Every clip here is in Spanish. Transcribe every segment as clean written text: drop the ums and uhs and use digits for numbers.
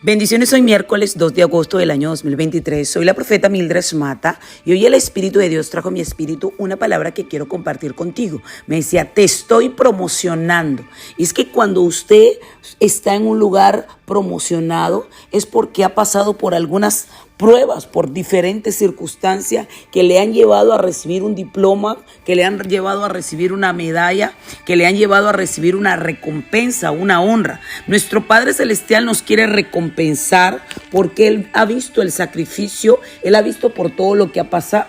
Bendiciones, hoy miércoles 2 de agosto del año 2023. Soy la profeta Mildred Mata y hoy el Espíritu de Dios trajo a mi espíritu una palabra que quiero compartir contigo. Me decía, te estoy promocionando. Y es que cuando usted está en un lugar promocionado es porque ha pasado por algunas pruebas, por diferentes circunstancias que le han llevado a recibir un diploma, que le han llevado a recibir una medalla, que le han llevado a recibir una recompensa, una honra. Nuestro Padre Celestial nos quiere recompensar porque Él ha visto el sacrificio, Él ha visto por todo lo que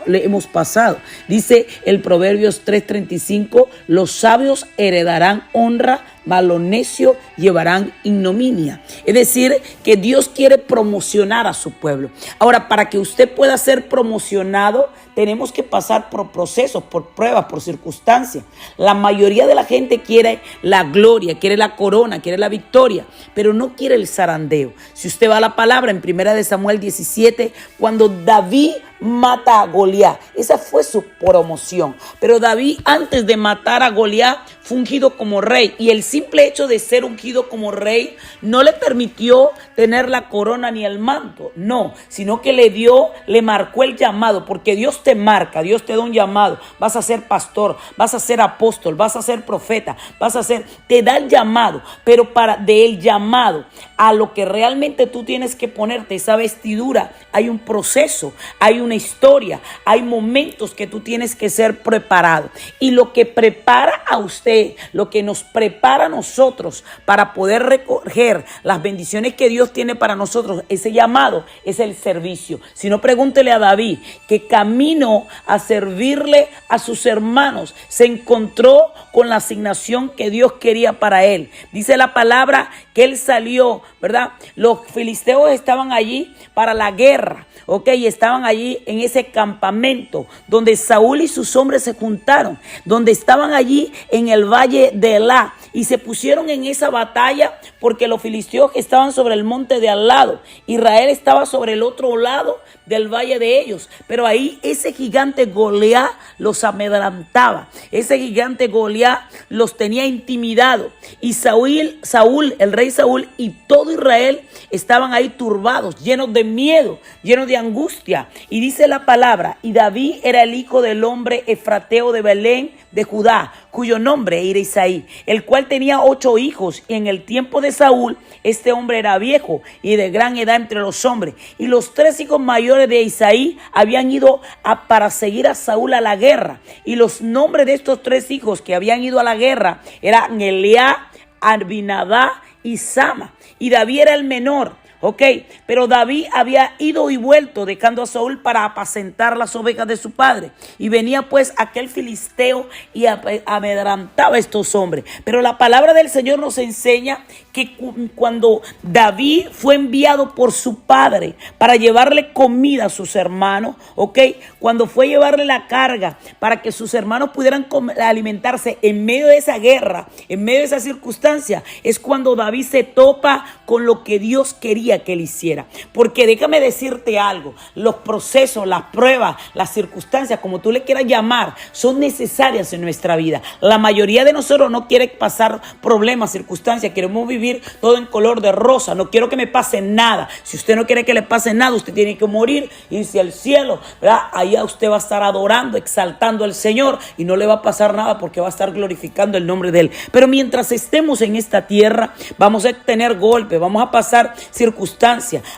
hemos pasado. Dice el Proverbios 3:35, los sabios heredarán honra, mas los necios llevarán ignominia. Es decir, que Dios quiere promocionar a su pueblo. Ahora, para que usted pueda ser promocionado, tenemos que pasar por procesos, por pruebas, por circunstancias. La mayoría de la gente quiere la gloria, quiere la corona, quiere la victoria, pero no quiere el zarandeo. Si usted va a la palabra en 1 Samuel 17, cuando David mata a Goliat, esa fue su promoción. Pero David, antes de matar a Goliat, fue ungido como rey, y el simple hecho de ser ungido como rey no le permitió tener la corona ni el manto, no, sino que le marcó el llamado, porque Dios te marca, Dios te da un llamado. Vas a ser pastor, vas a ser apóstol, vas a ser profeta, te da el llamado, pero de el llamado a lo que realmente tú tienes que ponerte esa vestidura, hay un proceso, hay una historia, hay momentos que tú tienes que ser preparado. Y lo que prepara a usted, lo que nos prepara a nosotros para poder recoger las bendiciones que Dios tiene para nosotros, ese llamado es el servicio. Si no, pregúntele a David, que camino a servirle a sus hermanos, se encontró con la asignación que Dios quería para él. Dice la palabra que él salió, ¿verdad? Los filisteos estaban allí para la guerra, ¿ok? Y estaban allí en ese campamento donde Saúl y sus hombres se juntaron, donde estaban allí en el valle de Elá, y se pusieron en esa batalla porque los filisteos estaban sobre el monte de al lado, Israel estaba sobre el otro lado del valle de ellos, pero ahí ese gigante Goliat los amedrentaba, ese gigante Goliat los tenía intimidados, y Saúl, el rey Saúl y todo Israel estaban ahí turbados, llenos de miedo, llenos de angustia. Y dice la palabra, y David era el hijo del hombre efrateo de Belén de Judá, cuyo nombre era Isaí, el cual tenía 8 hijos, y en el tiempo de Saúl este hombre era viejo y de gran edad entre los hombres, y los 3 hijos mayores de Isaí habían ido para seguir a Saúl a la guerra, y los nombres de estos 3 hijos que habían ido a la guerra eran Eliab, Abinadab y Sama, y David era el menor. Ok, pero David había ido y vuelto dejando a Saúl para apacentar las ovejas de su padre. Y venía pues aquel filisteo y amedrentaba a estos hombres. Pero la palabra del Señor nos enseña que cuando David fue enviado por su padre para llevarle comida a sus hermanos, ok, cuando fue a llevarle la carga para que sus hermanos pudieran alimentarse en medio de esa guerra, en medio de esa circunstancia, es cuando David se topa con lo que Dios quería que él hiciera. Porque déjame decirte algo, los procesos, las pruebas, las circunstancias, como tú le quieras llamar, son necesarias en nuestra vida. La mayoría de nosotros no quiere pasar problemas, circunstancias, queremos vivir todo en color de rosa. No quiero que me pase nada. Si usted no quiere que le pase nada, usted tiene que morir, irse al cielo, ¿verdad? Allá usted va a estar adorando, exaltando al Señor, y no le va a pasar nada porque va a estar glorificando el nombre de Él. Pero mientras estemos en esta tierra, vamos a tener golpes, vamos a pasar circunstancias.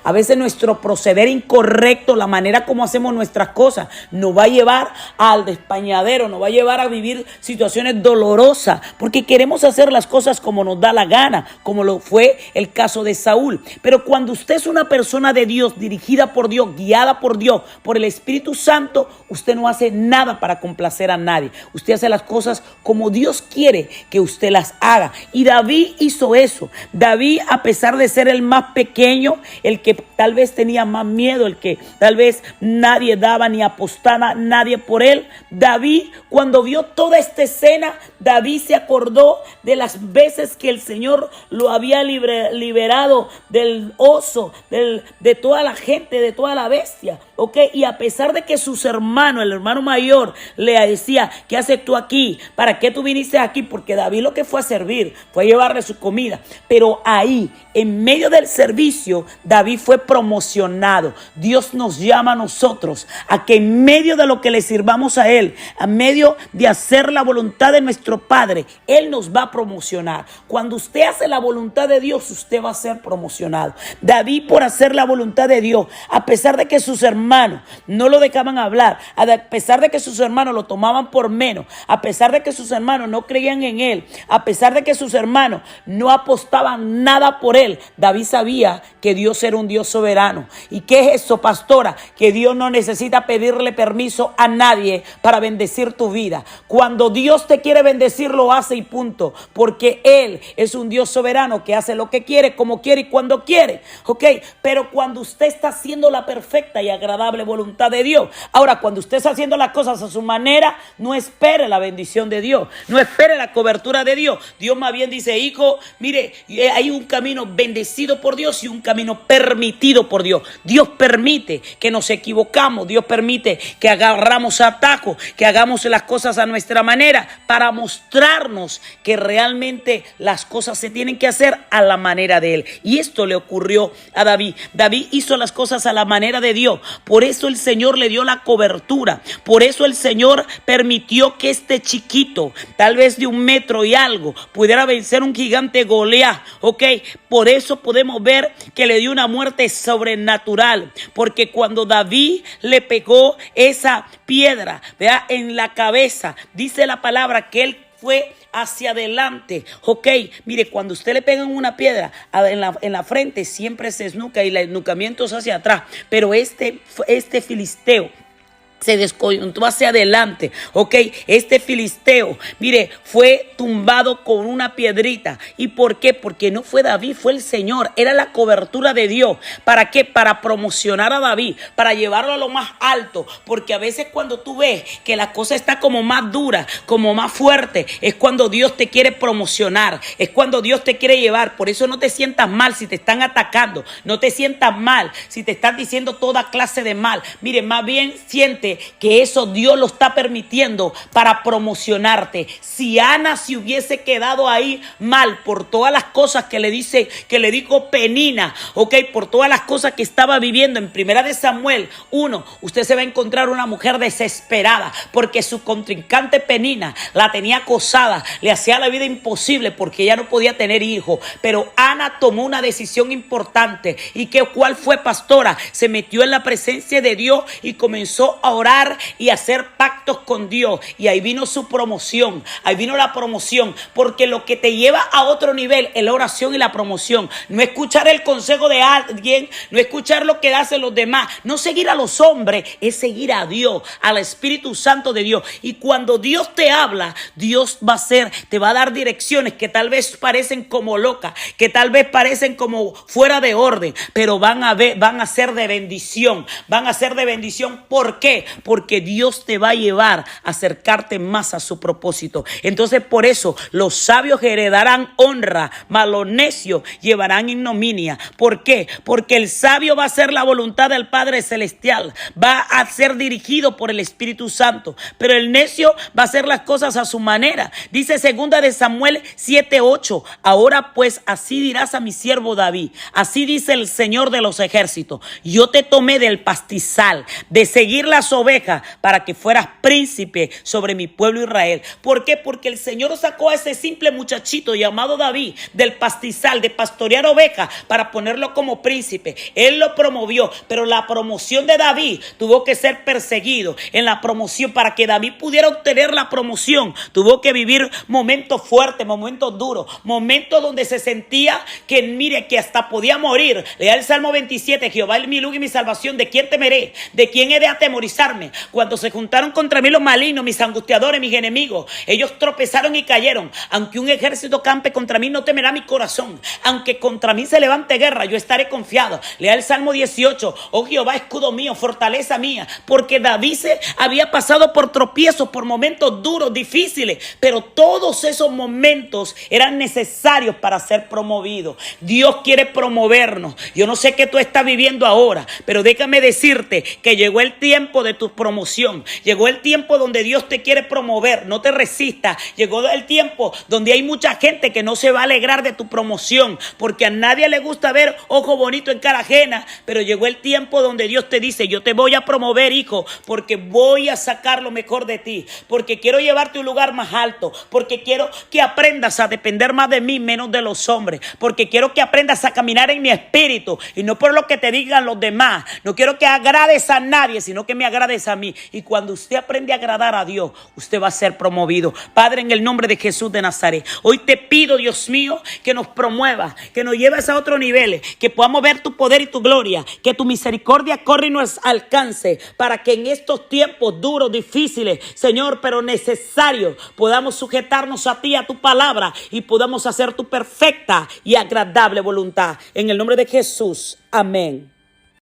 A veces nuestro proceder incorrecto, la manera como hacemos nuestras cosas, nos va a llevar al despañadero, nos va a llevar a vivir situaciones dolorosas, porque queremos hacer las cosas como nos da la gana, como lo fue el caso de Saúl. Pero cuando usted es una persona de Dios, dirigida por Dios, guiada por Dios, por el Espíritu Santo, usted no hace nada para complacer a nadie. Usted hace las cosas como Dios quiere que usted las haga. Y David hizo eso. David, a pesar de ser el más pequeño, el que tal vez tenía más miedo, el que tal vez nadie daba ni apostaba nadie por él, David, cuando vio toda esta escena, David se acordó de las veces que el Señor lo había liberado del oso, de toda la gente, de toda la bestia, ¿ok? Y a pesar de que sus hermanos, el hermano mayor, le decía, ¿qué haces tú aquí? ¿Para qué tú viniste aquí? Porque David lo que fue a servir, fue a llevarle su comida. Pero ahí, en medio del servicio, inicio David fue promocionado. Dios nos llama a nosotros a que en medio de lo que le sirvamos a Él, a medio de hacer la voluntad de nuestro Padre, Él nos va a promocionar. Cuando usted hace la voluntad de Dios, usted va a ser promocionado. David, por hacer la voluntad de Dios, a pesar de que sus hermanos no lo dejaban hablar, a pesar de que sus hermanos lo tomaban por menos, a pesar de que sus hermanos no creían en Él, a pesar de que sus hermanos no apostaban nada por Él, David sabía que Dios era un Dios soberano. ¿Y qué es eso, pastora? Que Dios no necesita pedirle permiso a nadie para bendecir tu vida. Cuando Dios te quiere bendecir, lo hace y punto. Porque Él es un Dios soberano que hace lo que quiere, como quiere y cuando quiere. ¿Ok? Pero cuando usted está haciendo la perfecta y agradable voluntad de Dios. Ahora, cuando usted está haciendo las cosas a su manera, no espere la bendición de Dios. No espere la cobertura de Dios. Dios más bien dice, hijo, mire, hay un camino bendecido por Dios y un camino permitido por Dios. Dios permite que nos equivocamos. Dios permite que agarramos atajos, que hagamos las cosas a nuestra manera para mostrarnos que realmente las cosas se tienen que hacer a la manera de Él. Y esto le ocurrió a David. David hizo las cosas a la manera de Dios. Por eso el Señor le dio la cobertura. Por eso el Señor permitió que este chiquito, tal vez de 1 metro y algo, pudiera vencer un gigante Goliat. ¿Ok? Por eso podemos ver que le dio una muerte sobrenatural. Porque cuando David le pegó esa piedra, ¿verdad?, en la cabeza, dice la palabra que él fue hacia adelante. Ok, mire, cuando usted le pegan una piedra en la frente, siempre se esnuca y el esnucamiento es hacia atrás. Pero este filisteo se descoyuntó hacia adelante. Ok, este filisteo, mire, fue tumbado con una piedrita. ¿Y por qué? Porque no fue David, fue el Señor. Era la cobertura de Dios. ¿Para qué? Para promocionar a David, para llevarlo a lo más alto. Porque a veces cuando tú ves que la cosa está como más dura, como más fuerte, es cuando Dios te quiere promocionar, es cuando Dios te quiere llevar. Por eso no te sientas mal si te están atacando, no te sientas mal si te están diciendo toda clase de mal. Mire, más bien siente que eso Dios lo está permitiendo para promocionarte. Si Ana se hubiese quedado ahí mal por todas las cosas que le dijo Penina, ok, por todas las cosas que estaba viviendo en 1 Samuel 1, usted se va a encontrar una mujer desesperada porque su contrincante Penina la tenía acosada, le hacía la vida imposible porque ella no podía tener hijos. Pero Ana tomó una decisión importante. ¿Y cuál fue, pastora? Se metió en la presencia de Dios y comenzó a orar y hacer pactos con Dios. Y ahí vino su promoción, ahí vino la promoción. Porque lo que te lleva a otro nivel es la oración y la promoción. No escuchar el consejo de alguien, no escuchar lo que hacen los demás, no seguir a los hombres, es seguir a Dios, al Espíritu Santo de Dios. Y cuando Dios te habla, Dios te va a dar direcciones que tal vez parecen como locas, que tal vez parecen como fuera de orden, pero van a ser de bendición, van a ser de bendición. ¿Por qué? Porque Dios te va a llevar a acercarte más a su propósito. Entonces, por eso los sabios heredarán honra, mas los necios llevarán ignominia. ¿Por qué? Porque el sabio va a hacer la voluntad del Padre Celestial, va a ser dirigido por el Espíritu Santo, pero el necio va a hacer las cosas a su manera. Dice 2 Samuel 7:8, ahora pues así dirás a mi siervo David, así dice el Señor de los ejércitos, yo te tomé del pastizal, de seguir las ovejas, para que fueras príncipe sobre mi pueblo Israel. ¿Por qué? Porque el Señor sacó a ese simple muchachito llamado David del pastizal, de pastorear ovejas, para ponerlo como príncipe. Él lo promovió, pero la promoción de David tuvo que ser perseguido. En la promoción, para que David pudiera obtener la promoción, tuvo que vivir momentos fuertes, momentos duros, momentos donde se sentía que, mire, que hasta podía morir. Lea el Salmo 27, Jehová es mi luz y mi salvación, ¿de quién temeré? ¿De quién he de atemorizarme? Cuando se juntaron contra mí los malignos, mis angustiadores, mis enemigos, ellos tropezaron y cayeron. Aunque un ejército campe contra mí, no temerá mi corazón. Aunque contra mí se levante guerra, yo estaré confiado. Lea el Salmo 18, oh Jehová, escudo mío, fortaleza mía. Porque David se había pasado por tropiezos, por momentos duros, difíciles, pero todos esos momentos eran necesarios para ser promovidos. Dios quiere promovernos. Yo no sé qué tú estás viviendo ahora, pero déjame decirte que llegó el tiempo de tu promoción. Llegó el tiempo donde Dios te quiere promover. No te resistas. Llegó el tiempo donde hay mucha gente que no se va a alegrar de tu promoción, porque a nadie le gusta ver ojo bonito en cara ajena. Pero llegó el tiempo donde Dios te dice: yo te voy a promover, hijo, porque voy a sacar lo mejor de ti, porque quiero llevarte a un lugar más alto, porque quiero que aprendas a depender más de mí, menos de los hombres, porque quiero que aprendas a caminar en mi espíritu y no por lo que te digan los demás. No quiero que agrades a nadie, sino que me agrades a mí. Y cuando usted aprende a agradar a Dios, usted va a ser promovido. Padre, en el nombre de Jesús de Nazaret, hoy te pido, Dios mío, que nos promuevas, que nos lleves a otros niveles, que podamos ver tu poder y tu gloria, que tu misericordia corre y nos alcance, para que en estos tiempos duros, difíciles, Señor, pero necesarios, podamos sujetarnos a ti, a tu palabra, y podamos hacer tu perfecta y agradable voluntad. En el nombre de Jesús, amén.